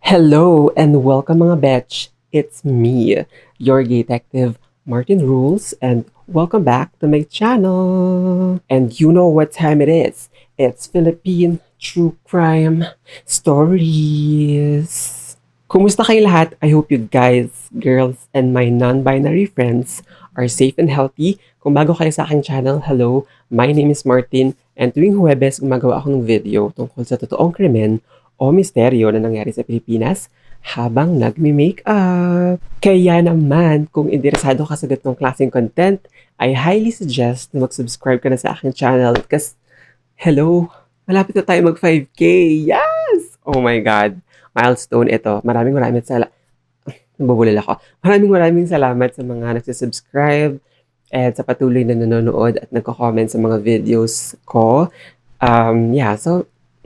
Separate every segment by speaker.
Speaker 1: Hello and welcome mga betch. It's me, your detective Martin Rules, and welcome back to my channel. And you know what time it is. It's Philippine True Crime Stories. Kumusta kayo lahat? I hope you guys, girls, and my non-binary friends are safe and healthy. Kung bago kayo sa aking channel, hello, my name is Martin, and tuwing Huwebes gumagawa ako ng video tungkol sa totoong krimen o misteryo na nangyari sa Pilipinas habang nagme-makeup. Kaya naman, kung interesado ka sa ganitong klaseng content, I highly suggest na mag-subscribe ka na sa aking channel kasi, hello, malapit na tayo mag 5K. Yes! Oh my God. Milestone ito. Maraming nabubulol ako. Maraming salamat sa mga nagsasubscribe at sa patuloy na nanonood at nagko-comment sa mga videos ko.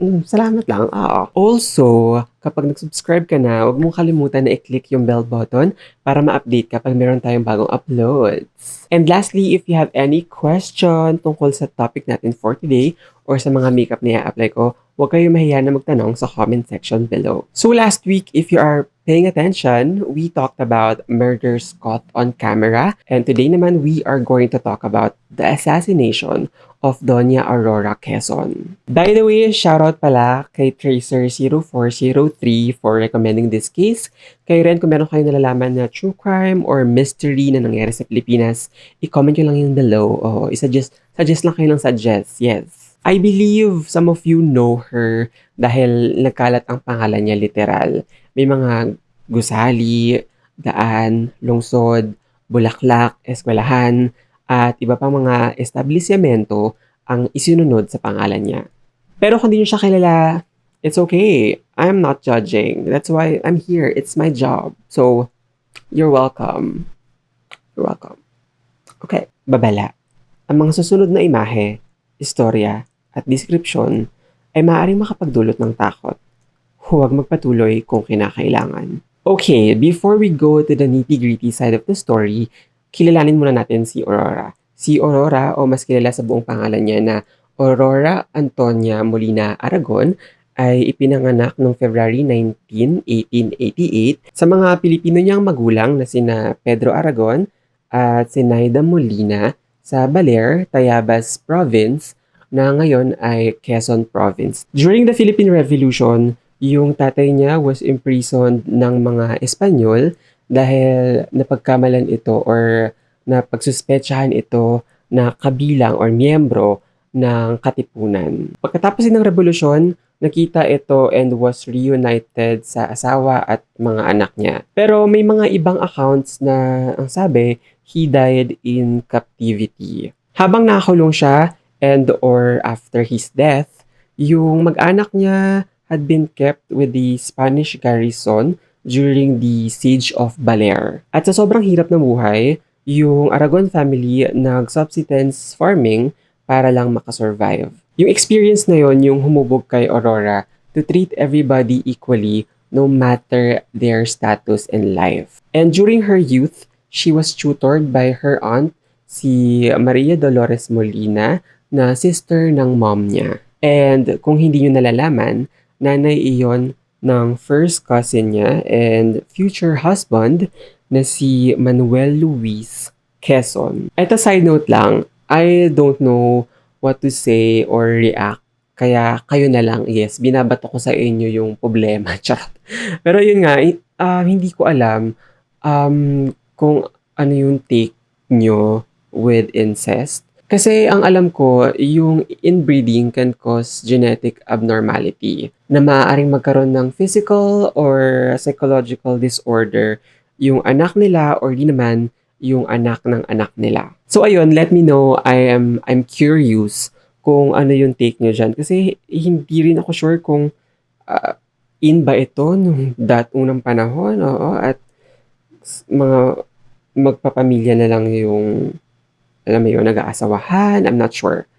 Speaker 1: Salamat lang. Also, kapag nag-subscribe ka na, huwag mong kalimutan na i-click yung bell button para ma-update kapag meron tayong bagong uploads. And lastly, if you have any question tungkol sa topic natin for today or sa mga makeup na i-apply ko, huwag kayong mahiya na magtanong sa comment section below. So last week, if you are paying attention, we talked about murders caught on camera. And today naman, we are going to talk about the assassination of Doña Aurora Quezon. By the way, shoutout pala kay Tracer0403 for recommending this case. Kayo rin, kung meron kayong nalalaman na true crime or mystery na nangyari sa Pilipinas, i-comment nyo lang yung below. Suggest lang kayo ng suggest. Yes. I believe some of you know her dahil nagkalat ang pangalan niya literal. May mga gusali, daan, lungsod, bulaklak, eskwelahan, at iba pang mga establishmento ang isinunod sa pangalan niya. Pero kung di niyo siya kilala, it's okay. I'm not judging. That's why I'm here. It's my job. So, you're welcome. You're welcome. Okay, babala. Ang mga susunod na imahe, istorya, at description ay maaaring makapagdulot ng takot. Huwag magpatuloy kung kinakailangan. Okay, before we go to the nitty-gritty side of the story, kilalanin muna natin si Aurora. Si Aurora, o mas kilala sa buong pangalan niya na Aurora Antonia Molina Aragon, ay ipinanganak noong February 19, 1888 sa mga Pilipino niyang magulang na sina Pedro Aragon at Sinaida Molina sa Baler, Tayabas Province, na ngayon ay Quezon Province. During the Philippine Revolution, yung tatay niya was imprisoned ng mga Espanyol dahil napagkamalan ito or napagsuspetsahan ito na kabilang or miyembro ng katipunan. Pagkatapos din ng revolusyon, nakita ito and was reunited sa asawa at mga anak niya. Pero may mga ibang accounts na ang sabi, he died in captivity. Habang nakakulong siya and or after his death, yung mag-anak niya had been kept with the Spanish garrison during the Siege of Baler. At sa sobrang hirap ng buhay, yung Aragon family nag-subsistence farming para lang makasurvive. Yung experience na yon yung humubog kay Aurora to treat everybody equally no matter their status in life. And during her youth, she was tutored by her aunt, si Maria Dolores Molina, na sister ng mom niya. And kung hindi nyo nalalaman, nanay iyon ng first cousin niya and future husband na si Manuel Luis Quezon. At a side note lang, I don't know what to say or react. Kaya kayo na lang, yes, binabato ko sa inyo yung problema. Charot. Pero yun nga, hindi ko alam kung ano yung take nyo with incest. Kasi ang alam ko, yung inbreeding can cause genetic abnormality na maaaring magkaroon ng physical or psychological disorder yung anak nila or di naman yung anak ng anak nila. So ayun, let me know. I'm curious kung ano yung take nyo dyan. Kasi hindi rin ako sure kung in ba ito nung unang panahon. Oo, at mga magpapamilya na lang yung alam mo yun, nag-aasawahan, I'm not sure.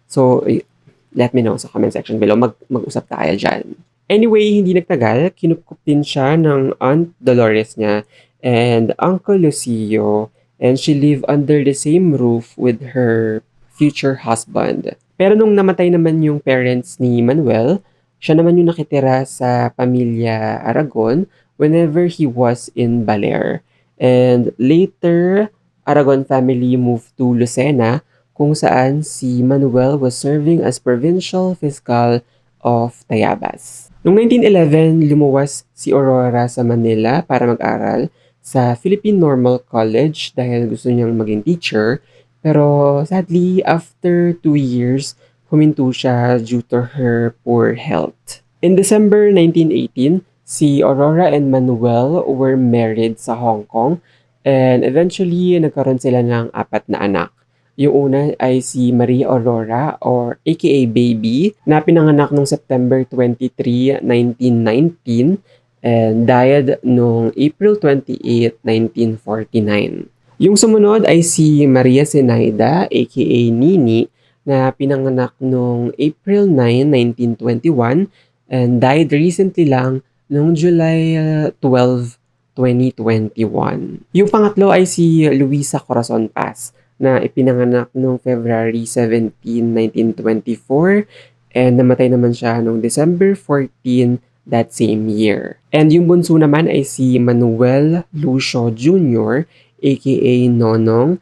Speaker 1: So, let me know sa comment section below. Mag-usap tayo dyan. Anyway, hindi nagtagal, kinupkup din siya ng Aunt Dolores niya and Uncle Lucio, and she lived under the same roof with her future husband. Pero nung namatay naman yung parents ni Manuel, siya naman yung nakitira sa pamilya Aragon whenever he was in Baler. And later, Aragon family moved to Lucena kung saan si Manuel was serving as provincial fiscal of Tayabas. Noong 1911, lumuwas si Aurora sa Manila para mag-aral sa Philippine Normal College dahil gusto niyang maging teacher. Pero sadly, after 2 years, huminto siya due to her poor health. In December 1918, si Aurora and Manuel were married sa Hong Kong and eventually nagkaroon sila ng 4 na anak. Yung una ay si Maria Aurora or aka Baby na pinanganak noong September 23, 1919 and died noong April 28, 1949. Yung sumunod ay si Maria Zenaida aka Nini na pinanganak noong April 9, 1921 and died recently lang noong July 12, 2021. Yung pangatlo ay si Luisa Corazon Paz na ipinanganak noong February 17, 1924 and namatay naman siya noong December 14 that same year. And yung bunso naman ay si Manuel Lucio Jr. aka Nonong.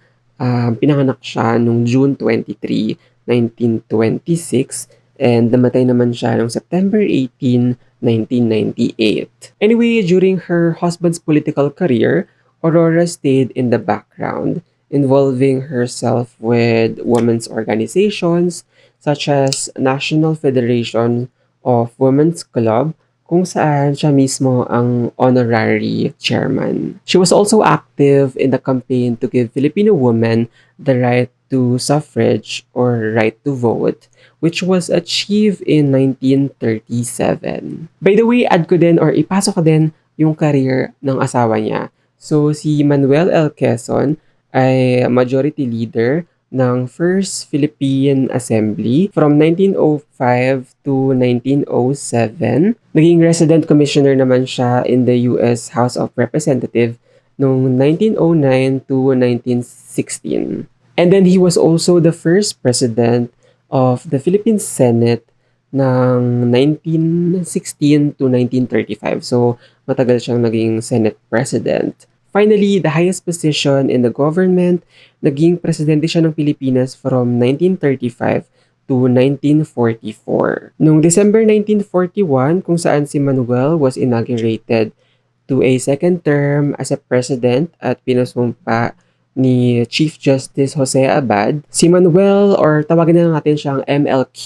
Speaker 1: Pinanganak siya noong June 23, 1926 and namatay naman siya noong September 18, 1998. Anyway, during her husband's political career, Aurora stayed in the background, involving herself with women's organizations such as National Federation of Women's Club, kung saan siya mismo ang honorary chairman. She was also active in the campaign to give Filipino women the right to suffrage or right to vote, which was achieved in 1937. By the way, add ko din or ipasok ko din yung career ng asawa niya. So, si Manuel L. Quezon ay majority leader ng First Philippine Assembly from 1905 to 1907. Naging resident commissioner naman siya in the US House of Representatives noong 1909 to 1916. And then he was also the first president of the Philippine Senate ng 1916 to 1935. So, matagal siyang naging Senate President. Finally, the highest position in the government, naging presidente siya ng Pilipinas from 1935 to 1944. Noong December 1941, kung saan si Manuel was inaugurated to a second term as a president at pinasumpa ni Chief Justice Jose Abad, si Manuel, or tawagin na lang natin siyang MLQ,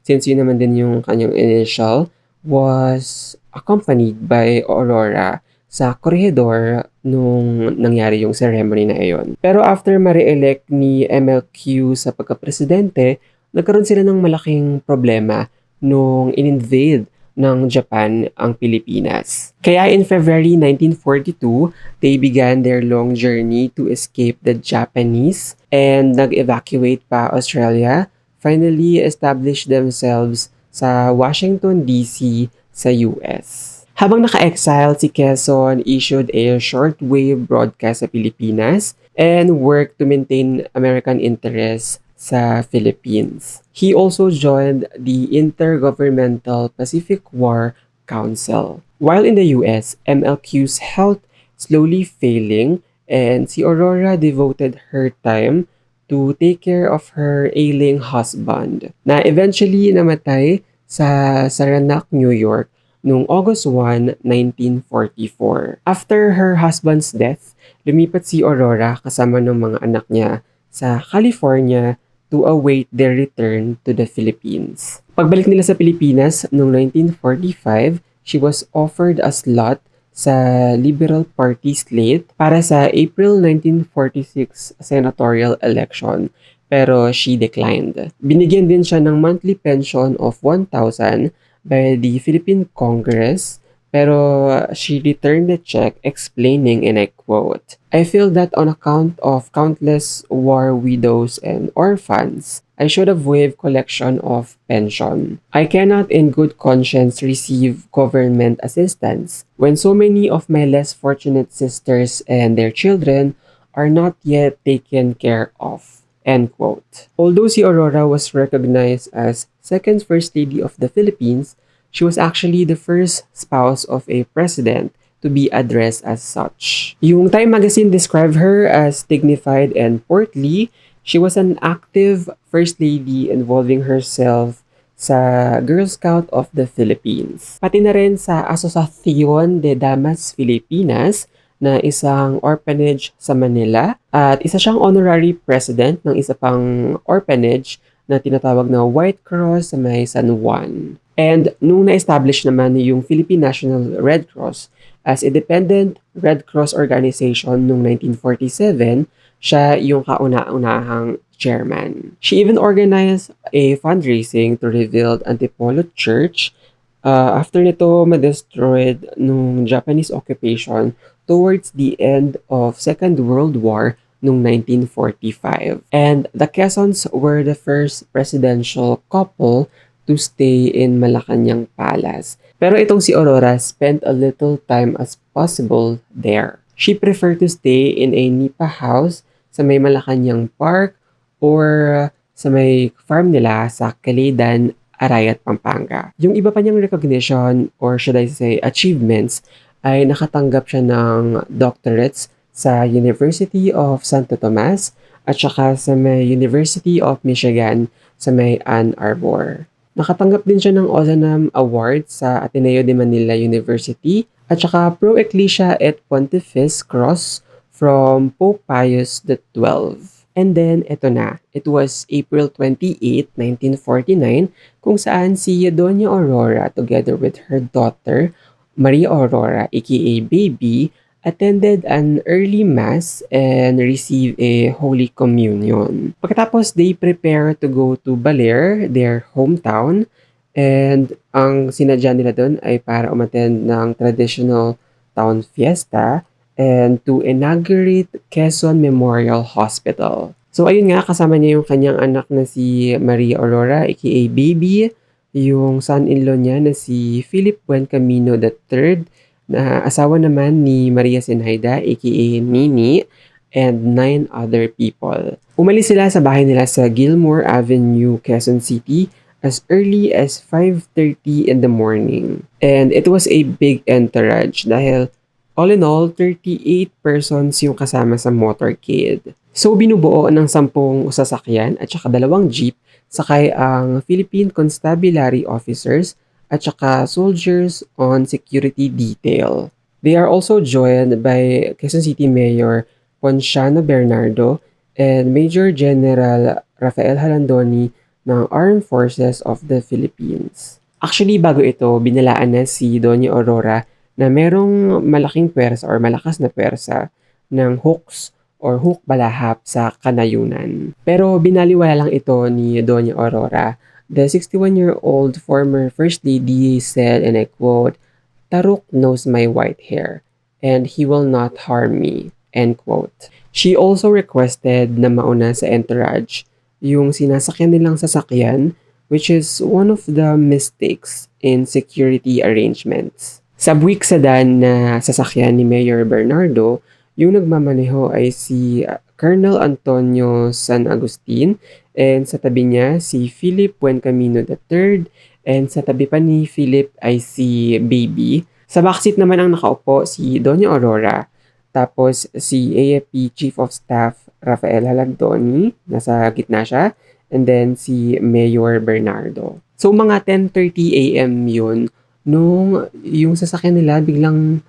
Speaker 1: since yun naman din yung kanyang initial, was accompanied by Aurora sa korehedor nung nangyari yung ceremony na iyon. Pero after ma-re-elect ni MLQ sa pagka-presidente, nagkaroon sila ng malaking problema nung in-invade ng Japan ang Pilipinas. Kaya in February 1942, they began their long journey to escape the Japanese and nag-evacuate pa Australia, finally established themselves sa Washington, D.C. sa US. Habang naka-exile, si Quezon issued a shortwave broadcast sa Pilipinas and worked to maintain American interests sa Philippines. He also joined the Intergovernmental Pacific War Council. While in the US, MLQ's health slowly failing and si Aurora devoted her time to take care of her ailing husband na eventually namatay sa Saranac, New York noong August 1, 1944. After her husband's death, lumipat si Aurora kasama ng mga anak niya sa California to await their return to the Philippines. Pagbalik nila sa Pilipinas noong 1945, she was offered a slot sa Liberal Party slate para sa April 1946 senatorial election, pero she declined. Binigyan din siya ng monthly pension of 1,000 by the Philippine Congress, pero she returned the check explaining, and I quote, "I feel that on account of countless war widows and orphans, I should have waived collection of pension. I cannot in good conscience receive government assistance when so many of my less fortunate sisters and their children are not yet taken care of." End quote. Although si Aurora was recognized as second First Lady of the Philippines, She was actually the first spouse of a president to be addressed as such. Yung Time magazine described her as dignified and portly. She was an active first lady involving herself sa Girl Scout of the Philippines. Pati na rin sa Asociación de Damas Filipinas na isang orphanage sa Manila at isa siyang honorary president ng isa pang orphanage na tinatawag na White Cross sa may San Juan. And nung na-establish naman yung Philippine National Red Cross as a dependent Red Cross organization noong 1947, siya yung kauna-unahang chairman. She even organized a fundraising to rebuild Antipolo Church after nito ma-destroyed nung Japanese occupation towards the end of Second World War noong 1945. And the Quezons were the first presidential couple to stay in Malacanang Palace. Pero itong si Aurora spent a little time as possible there. She preferred to stay in a nipa house sa may Malacanang Park or sa may farm nila sa Caledan, Arayat, Pampanga. Yung iba pa niyang recognition or should I say achievements ay nakatanggap siya ng doctorates sa University of Santo Tomas at saka sa may University of Michigan sa may Ann Arbor. Nakatanggap din siya ng Ozanam Award sa Ateneo de Manila University at saka Pro Ecclesia et Pontifice Cross from Pope Pius XII. And then, eto na. It was April 28, 1949, kung saan si Doña Aurora together with her daughter, Maria Aurora, aka Baby, attended an early mass and received a Holy Communion. Pagkatapos, they prepare to go to Baler, their hometown, and ang sinadya nila doon ay para umattend ng traditional town fiesta and to inaugurate Quezon Memorial Hospital. So ayun nga, kasama niya yung kanyang anak na si Maria Aurora, aka Baby, yung son-in-law niya na si Philip Buen Camino III, na asawa naman ni Maria Sinhaida, aka Nini, and 9 other people. Umalis sila sa bahay nila sa Gilmore Avenue, Quezon City as early as 5:30 in the morning. And it was a big entourage dahil all in all, 38 persons yung kasama sa motorcade. So binubuo ng 10 sasakyan at saka 2 jeep, sakay ang Philippine Constabulary officers at saka soldiers on security detail. They are also joined by Quezon City Mayor Ponciano Bernardo and Major General Rafael Halandoni ng Armed Forces of the Philippines. Actually, bago ito, binalaan na si Doña Aurora na merong malaking pwersa or malakas na pwersa ng hooks or hook balahap sa kanayunan. Pero binaliwala lang ito ni Doña Aurora. The 61-year-old former First Lady said, and I quote, "Taruk knows my white hair, and he will not harm me," end quote. She also requested na mauna sa entourage yung sinasakyan nilang sasakyan, which is one of the mistakes in security arrangements. Sa buwik sedan na sasakyan ni Mayor Bernardo, yung nagmamaneho ay si Colonel Antonio San Agustin, and sa tabi niya si Philip Buen Camino III, and sa tabi pa ni Philip ay si Baby. Sa backseat naman ang nakaupo si Doña Aurora, tapos si AFP Chief of Staff Rafael Halandoni, nasa gitna siya, and then si Mayor Bernardo. So mga 10:30 AM yun, nung yung sasakyan nila biglang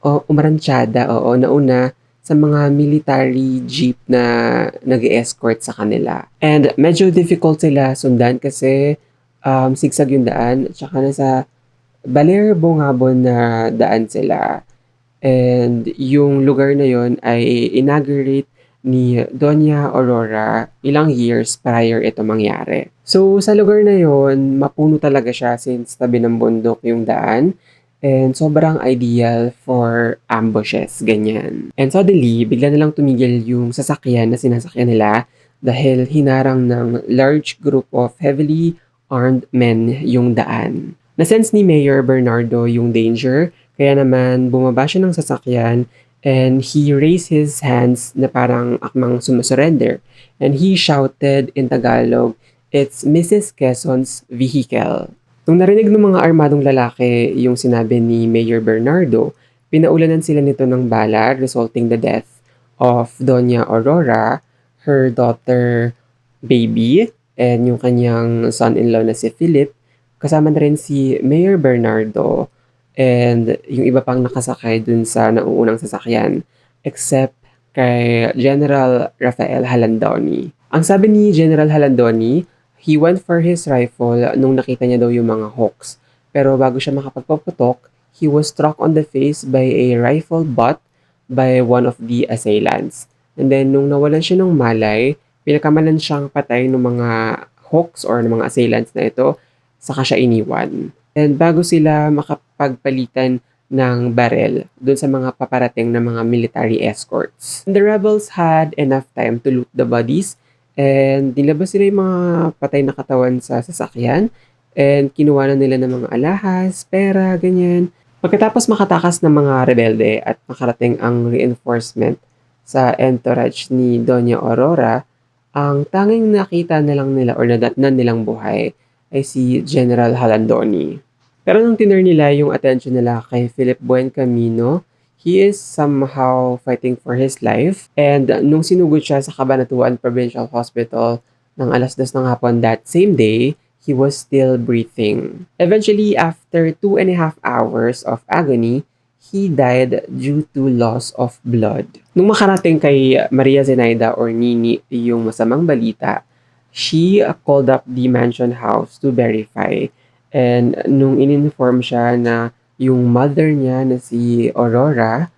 Speaker 1: umaransyada, nauna sa mga military jeep na nag-escort sa kanila. And medyo difficult sila sundan kasi sigsag yung daan, tsaka nasa Baler Bongabon na daan sila. And yung lugar na yon ay inaugurate ni Doña Aurora ilang years prior ito mangyari. So sa lugar na yon, mapuno talaga siya since tabi ng bundok yung daan. And sobrang ideal for ambushes, ganyan. And suddenly, bigla na lang tumigil yung sasakyan na sinasakyan nila dahil hinarang ng large group of heavily armed men yung daan. Nasense ni Mayor Bernardo yung danger, kaya naman bumaba siya ng sasakyan and he raised his hands na parang akmang sumusurrender. And he shouted in Tagalog, "It's Mrs. Quezon's vehicle." Nung narinig ng mga armadong lalaki yung sinabi ni Mayor Bernardo, pinaulanan sila nito ng bala resulting the death of Doña Aurora, her daughter baby, and yung kanyang son-in-law na si Philip. Kasama na rin si Mayor Bernardo and yung iba pang nakasakay dun sa nauunang sasakyan except kay General Rafael Halandoni. Ang sabi ni General Halandoni, he went for his rifle nung nakita niya daw yung mga hawks. Pero bago siya makapagpaputok, he was struck on the face by a rifle butt by one of the assailants. And then nung nawalan siya ng malay, pinakamalan siyang patay ng mga hawks or ng mga assailants na ito, saka siya iniwan. And bago sila makapagpalitan ng barel doon sa mga paparating na mga military escorts. The rebels had enough time to loot the bodies and nilabas sila yung mga patay na katawan sa sasakyan and kinuha na nila ng mga alahas, pera, ganyan. Pagkatapos makatakas ng mga rebelde at makarating ang reinforcement sa entourage ni Doña Aurora, ang tanging nakita na lang nila or nadatnan nilang buhay ay si General Halandoni. Pero nung tinur nila yung attention nila kay Philip Buencamino, he is somehow fighting for his life. And nung sinugod siya sa Cabanatuan Provincial Hospital ng alas 2 ng hapon that same day, he was still breathing. Eventually, after 2.5 hours of agony, he died due to loss of blood. Nung makarating kay Maria Zenaida or Nini yung masamang balita, she called up the mansion house to verify. And nung in-inform siya na yung mother niya na si Aurora,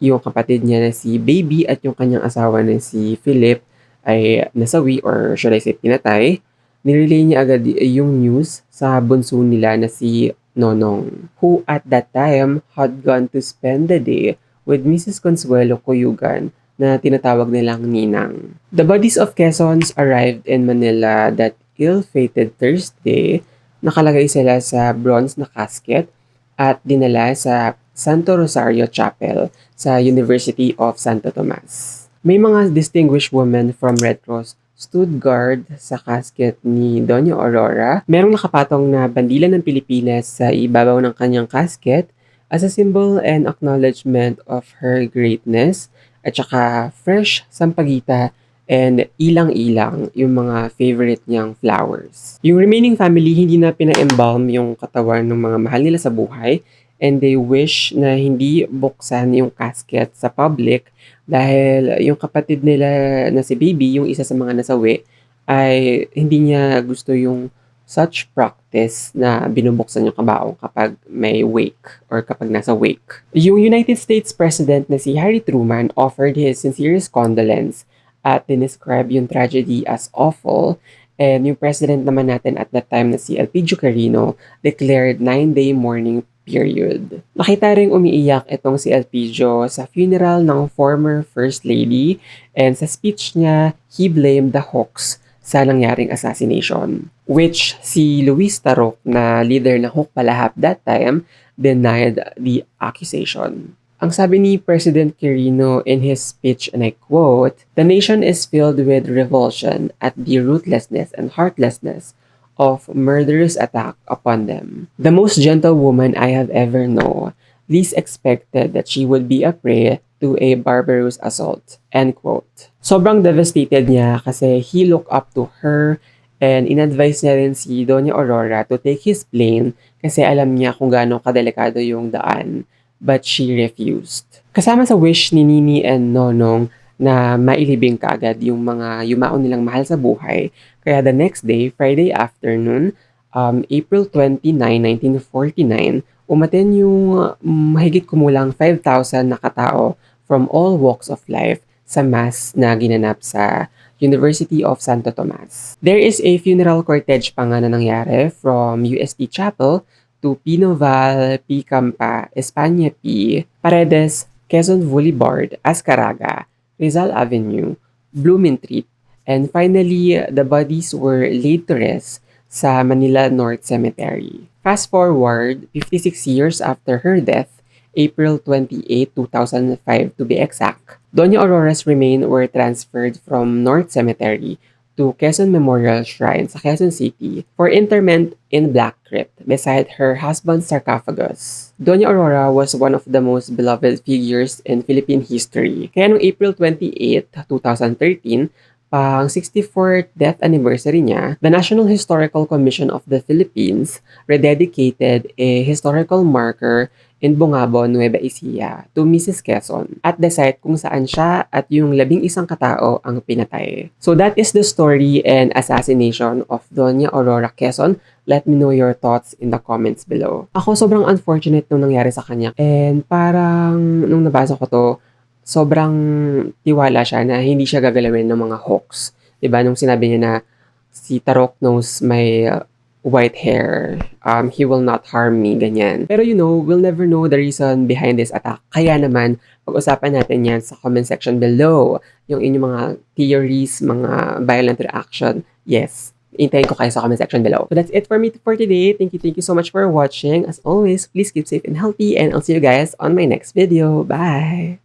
Speaker 1: yung kapatid niya na si Baby at yung kanyang asawa na si Philip ay nasawi or should I say pinatay, nirelay niya agad yung news sa bunso nila na si Nonong, who at that time had gone to spend the day with Mrs. Consuelo Cuyugan na tinatawag nilang Ninang. The bodies of Quezons arrived in Manila that ill-fated Thursday. Nakalagay sila sa bronze na casket at dinala sa Santo Rosario Chapel sa University of Santo Tomas. May mga distinguished women from Red Cross stood guard sa casket ni Doña Aurora. Merong nakapatong na bandila ng Pilipinas sa ibabaw ng kanyang casket as a symbol and acknowledgement of her greatness at saka fresh sampagita and ilang-ilang yung mga favorite niyang flowers. Yung remaining family, hindi na pina-embalm yung katawan ng mga mahal nila sa buhay and they wish na hindi buksan yung casket sa public dahil yung kapatid nila na si Baby, yung isa sa mga nasawi, ay hindi niya gusto yung such practice na binubuksan yung kabaong kapag may wake or kapag nasa wake. Yung United States President na si Harry Truman offered his sincerest condolence at dinescribe yung tragedy as awful. And yung president naman natin at that time na si Elpidio Carino declared 9-day mourning period. Nakita rin umiiyak itong si Elpidio sa funeral ng former First Lady and sa speech niya, he blamed the hoax sa nangyaring assassination. Which si Luis Tarok na leader na Hawk Palahap that time denied the accusation. Ang sabi ni President Quirino in his speech, and I quote, "The nation is filled with revulsion at the ruthlessness and heartlessness of murderous attack upon them. The most gentle woman I have ever known, least expected that she would be a prey to a barbarous assault." End quote. Sobrang devastated niya kasi he looked up to her and in-advise niya rin si Doña Aurora to take his plane kasi alam niya kung gaano kadelikado yung daan. But she refused. Kasama sa wish ni Nini and Nonong na mailibing kaagad yung mga yumaon nilang mahal sa buhay. Kaya the next day, Friday afternoon, April 29, 1949, umaten yung mahigit kumulang 5,000 na katao from all walks of life sa mass na ginanap sa University of Santo Tomas. There is a funeral cortege pa nga na nangyari from UST Chapel to Pinoval, P. Campa, España P, Paredes, Quezon Boulevard, Azcaraga, Rizal Avenue, Blumentritt, and finally, the bodies were laid to rest sa Manila North Cemetery. Fast forward, 56 years after her death, April 28, 2005 to be exact, Doña Aurora's remains were transferred from North Cemetery to Quezon Memorial Shrine sa Quezon City for interment in Black Crypt beside her husband's sarcophagus. Doña Aurora was one of the most beloved figures in Philippine history. Kaya noong April 28, 2013, pang 64th death anniversary niya, the National Historical Commission of the Philippines rededicated a historical marker in Bungabo, Nueva Ecija to Mrs. Quezon at the site kung saan siya at yung 11 katao ang pinatay. So that is the story and assassination of Doña Aurora Quezon. Let me know your thoughts in the comments below. Ako sobrang unfortunate nung nangyari sa kanya and parang nung nabasa ko to, sobrang tiwala siya na hindi siya gagalawin ng mga hawks. 'Di ba nung sinabi niya na si Tarok knows my white hair, he will not harm me, ganyan. Pero we'll never know the reason behind this attack. Kaya naman, pag-usapan natin yan sa comment section below. Yung inyong mga theories, mga violent reaction. Yes, hintayin ko kayo sa comment section below. So that's it for me for today. Thank you so much for watching. As always, please keep safe and healthy and I'll see you guys on my next video. Bye!